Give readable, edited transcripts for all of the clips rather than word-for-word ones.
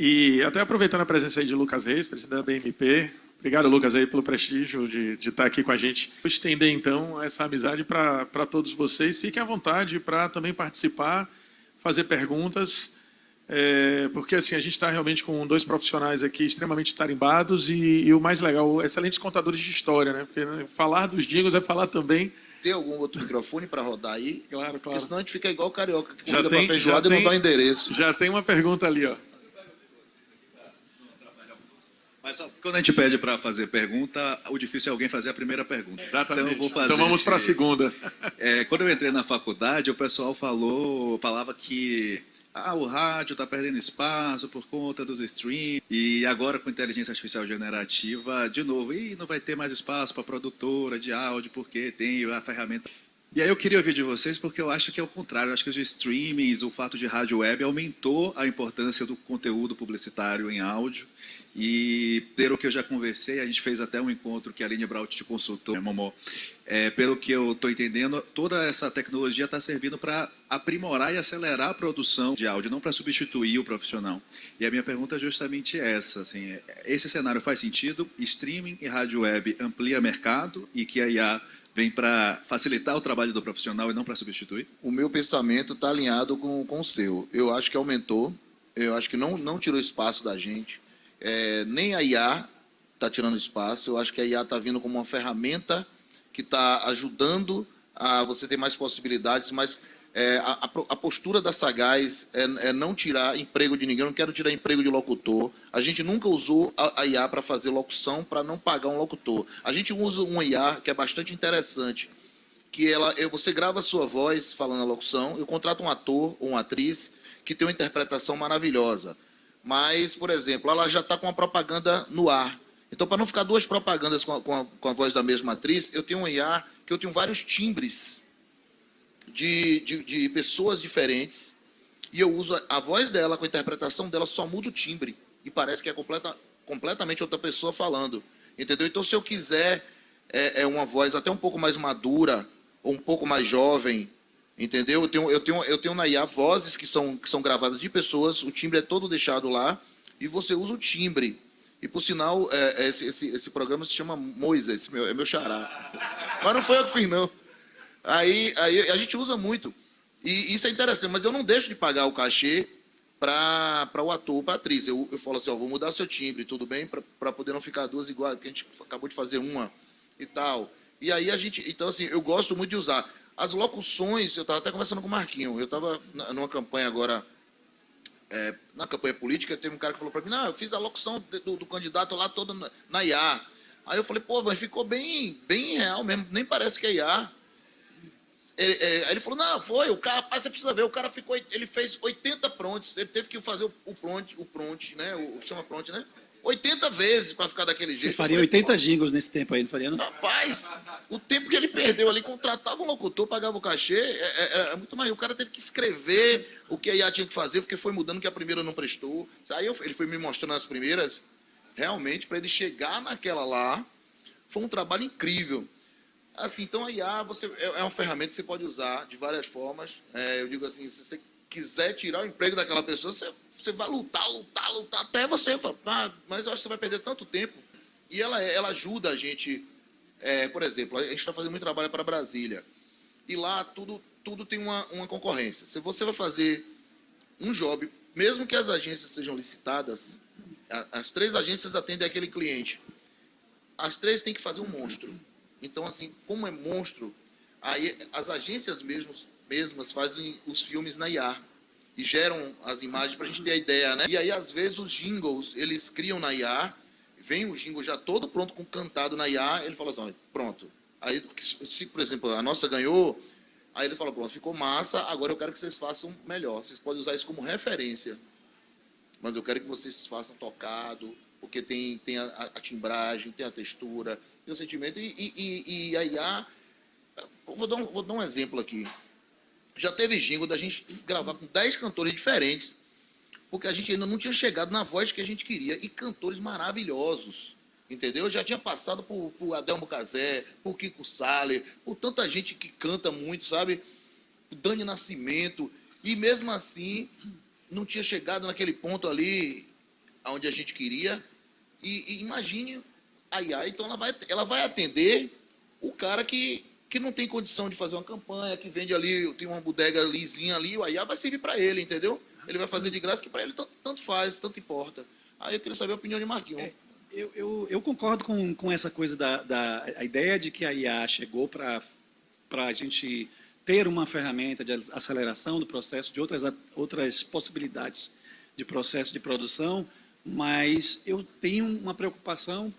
E até aproveitando a presença aí de Lucas Reis, presidente da BMP, obrigado, Lucas, aí pelo prestígio de estar aqui com a gente. Vou estender, então, essa amizade para todos vocês. Fiquem à vontade para também participar, fazer perguntas, porque assim, a gente está realmente com dois profissionais aqui extremamente tarimbados e o mais legal, excelentes contadores de história, né? Porque falar dos jingles é falar também... Tem algum outro microfone para rodar aí? Claro. Porque senão a gente fica igual o carioca, que Já liga para tem- feijoada já e não tem- dá endereço. Já tem uma pergunta ali, ó. Mas quando a gente pede para fazer pergunta, o difícil é alguém fazer a primeira pergunta. Exatamente. Então eu vou fazer. Então vamos para a segunda. Quando eu entrei na faculdade, o pessoal falava que o rádio está perdendo espaço por conta dos streams. E agora com inteligência artificial generativa, de novo, não vai ter mais espaço para produtora de áudio, porque tem a ferramenta. E aí eu queria ouvir de vocês, porque eu acho que é o contrário. Eu acho que os streamings, o fato de rádio web, aumentou a importância do conteúdo publicitário em áudio. E pelo que eu já conversei, a gente fez até um encontro que a Aline Braut te consultou, Momó. Pelo que eu estou entendendo, toda essa tecnologia está servindo para aprimorar e acelerar a produção de áudio, não para substituir o profissional. E a minha pergunta é justamente essa. Assim, esse cenário faz sentido? Streaming e rádio web amplia mercado e que a IA vem para facilitar o trabalho do profissional e não para substituir? O meu pensamento está alinhado com o seu. Eu acho que aumentou, eu acho que não tirou espaço da gente. Nem a IA está tirando espaço, eu acho que a IA está vindo como uma ferramenta que está ajudando a você ter mais possibilidades, mas a postura da Sagaz é não tirar emprego de ninguém. Eu não quero tirar emprego de locutor. A gente nunca usou a IA para fazer locução, para não pagar um locutor. A gente usa um IA que é bastante interessante, que você grava a sua voz falando a locução, eu contrato um ator ou uma atriz que tem uma interpretação maravilhosa. Mas, por exemplo, ela já está com uma propaganda no ar. Então, para não ficar duas propagandas com a voz da mesma atriz, eu tenho um IA que eu tenho vários timbres de pessoas diferentes e eu uso a voz dela com a interpretação dela, só muda o timbre e parece que é completamente outra pessoa falando. Entendeu? Então, se eu quiser uma voz até um pouco mais madura ou um pouco mais jovem, entendeu? Eu tenho na IA vozes que são gravadas de pessoas, o timbre é todo deixado lá e você usa o timbre. E, por sinal, esse programa se chama Moisés, é meu xará. Mas não foi eu que fiz, não. Aí a gente usa muito. E isso é interessante, mas eu não deixo de pagar o cachê para o ator, para a atriz. Eu falo assim, vou mudar seu timbre, tudo bem? Para poder não ficar duas iguais, porque a gente acabou de fazer uma e tal. E aí então assim, eu gosto muito de usar. As locuções, eu estava até conversando com o Marquinho, eu estava numa campanha agora, na campanha política, teve um cara que falou para mim, não, eu fiz a locução do candidato lá toda na IA. Aí eu falei, pô, mas ficou bem real mesmo, nem parece que é IA. Aí ele falou, não, foi, o cara, rapaz, você precisa ver, o cara ele fez 80 prontos, ele teve que fazer o prompt, né, o que chama prompt, né? 80 vezes para ficar daquele jeito. Você faria 80 jingles nesse tempo aí, não faria, não? Rapaz, o tempo que ele perdeu ali, contratava um locutor, pagava o cachê, é muito mais. O cara teve que escrever o que a IA tinha que fazer, porque foi mudando que a primeira não prestou. Aí ele foi me mostrando as primeiras, realmente, para ele chegar naquela lá, foi um trabalho incrível. Assim, então a IA é uma ferramenta que você pode usar de várias formas. Eu digo assim, se você quiser tirar o emprego daquela pessoa, você vai lutar, até você falar, mas eu acho que você vai perder tanto tempo. E ela ajuda a gente, por exemplo, a gente está fazendo muito trabalho para Brasília, e lá tudo tem uma concorrência. Se você vai fazer um job, mesmo que as agências sejam licitadas, as 3 agências atendem aquele cliente, as 3 têm que fazer um monstro. Então, assim, como é monstro, aí as agências mesmas fazem os filmes na IA e geram as imagens para a gente ter a ideia, né? E aí, às vezes, os jingles, eles criam na IA, vem o jingle já todo pronto, com cantado na IA, ele fala assim, pronto. Aí, se, por exemplo, a nossa ganhou, aí ele fala, pronto, ficou massa, agora eu quero que vocês façam melhor. Vocês podem usar isso como referência, mas eu quero que vocês façam tocado, porque tem a timbragem, tem a textura, tem o sentimento. E a IA, vou dar um exemplo aqui. Já teve jingle da gente gravar com 10 cantores diferentes, porque a gente ainda não tinha chegado na voz que a gente queria, e cantores maravilhosos, entendeu? Eu já tinha passado por Adelmo Cazé, por Kiko Saller, por tanta gente que canta muito, sabe? Dani Nascimento, e mesmo assim não tinha chegado naquele ponto ali aonde a gente queria. E imagine a IA, então ela vai atender o cara que não tem condição de fazer uma campanha, que vende ali, tem uma bodega lisinha ali, o IA vai servir para ele, entendeu? Ele vai fazer de graça, que para ele tanto faz, tanto importa. Aí eu queria saber a opinião de Marquinhos. Eu concordo com essa coisa a ideia de que a IA chegou para a gente ter uma ferramenta de aceleração do processo, de outras possibilidades de processo de produção, mas eu tenho uma preocupação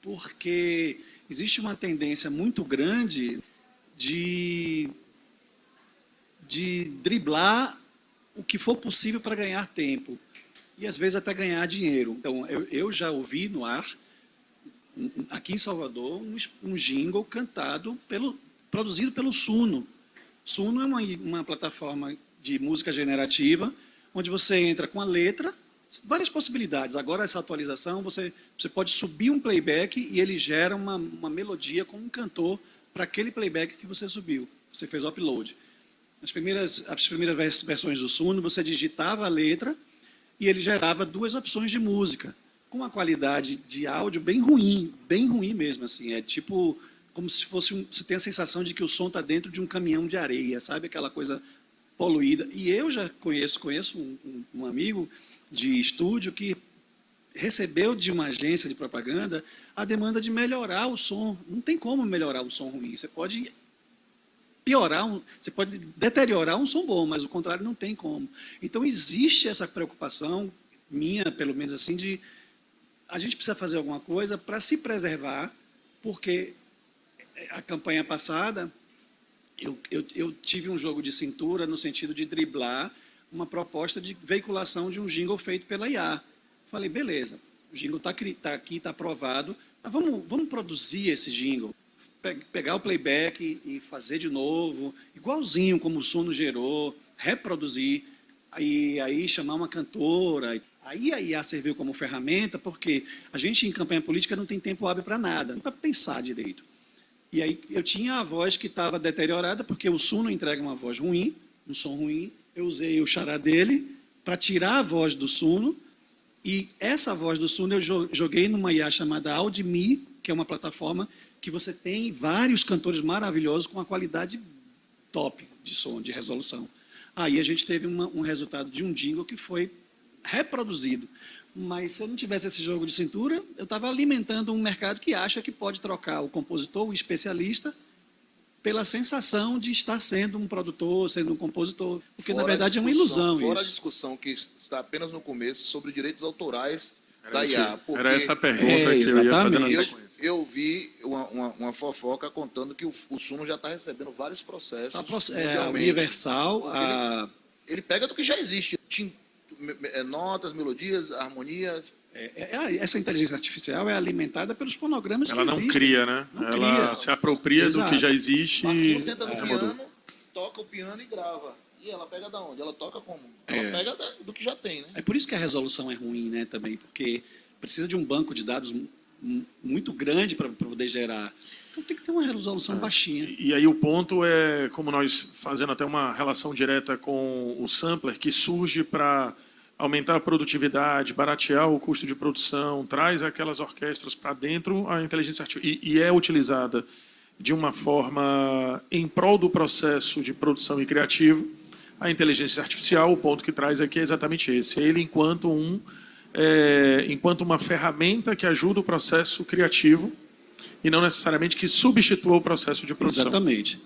porque existe uma tendência muito grande de driblar o que for possível para ganhar tempo e às vezes até ganhar dinheiro. Então, eu já ouvi no ar, aqui em Salvador, um jingle produzido pelo Suno. Suno é uma plataforma de música generativa, onde você entra com a letra, várias possibilidades. Agora, essa atualização, você pode subir um playback e ele gera uma melodia com um cantor para aquele playback que você subiu. Você fez o upload. As primeiras versões do Suno, você digitava a letra e ele gerava 2 opções de música, com uma qualidade de áudio bem ruim mesmo. Assim. É tipo, como se fosse você tem a sensação de que o som está dentro de um caminhão de areia, sabe? Aquela coisa poluída. E eu já conheço um amigo de estúdio que recebeu de uma agência de propaganda a demanda de melhorar o som. Não tem como melhorar o som ruim. Você pode você pode deteriorar um som bom, mas o contrário não tem como. Então existe essa preocupação minha, pelo menos assim, de a gente precisa fazer alguma coisa para se preservar, porque a campanha passada eu tive um jogo de cintura no sentido de driblar uma proposta de veiculação de um jingle feito pela IA. Falei, beleza, o jingle está aqui, está aprovado, mas vamos produzir esse jingle. Pegar o playback e fazer de novo, igualzinho como o Suno gerou, reproduzir, aí chamar uma cantora. Aí a IA serviu como ferramenta, porque a gente em campanha política não tem tempo hábil para nada, para pensar direito. E aí eu tinha a voz que estava deteriorada, porque o Suno entrega uma voz ruim, um som ruim. Eu usei o xará dele para tirar a voz do Suno, e essa voz do Suno eu joguei numa IA chamada Audimi, que é uma plataforma que você tem vários cantores maravilhosos com uma qualidade top de som, de resolução. Aí a gente teve um resultado de um jingle que foi reproduzido. Mas se eu não tivesse esse jogo de cintura, eu estava alimentando um mercado que acha que pode trocar o compositor, o especialista, pela sensação de estar sendo um produtor, sendo um compositor, porque na verdade é uma ilusão. Fora a discussão que está apenas no começo sobre direitos autorais da IA. Era essa a pergunta que eu ia fazer na sequência. Eu vi uma fofoca contando que o Suno já está recebendo vários processos. A Universal. Ele pega do que já existe. Notas, melodias, harmonias. Essa inteligência artificial é alimentada pelos fonogramas que existem. Ela não cria, né? Ela se apropria do que já existe. Marquinhos senta no piano, toca o piano e grava. E ela pega da onde? Ela toca como? Ela pega do que já tem, né? É por isso que a resolução é ruim, né, também, porque precisa de um banco de dados muito grande para poder gerar. Então tem que ter uma resolução baixinha. E aí o ponto é, como nós fazendo até uma relação direta com o sampler, que surge para aumentar a produtividade, baratear o custo de produção, traz aquelas orquestras para dentro, a inteligência artificial, e é utilizada de uma forma em prol do processo de produção e criativo. A inteligência artificial, o ponto que traz aqui é exatamente esse. Ele enquanto uma ferramenta que ajuda o processo criativo e não necessariamente que substitua o processo de produção. Exatamente.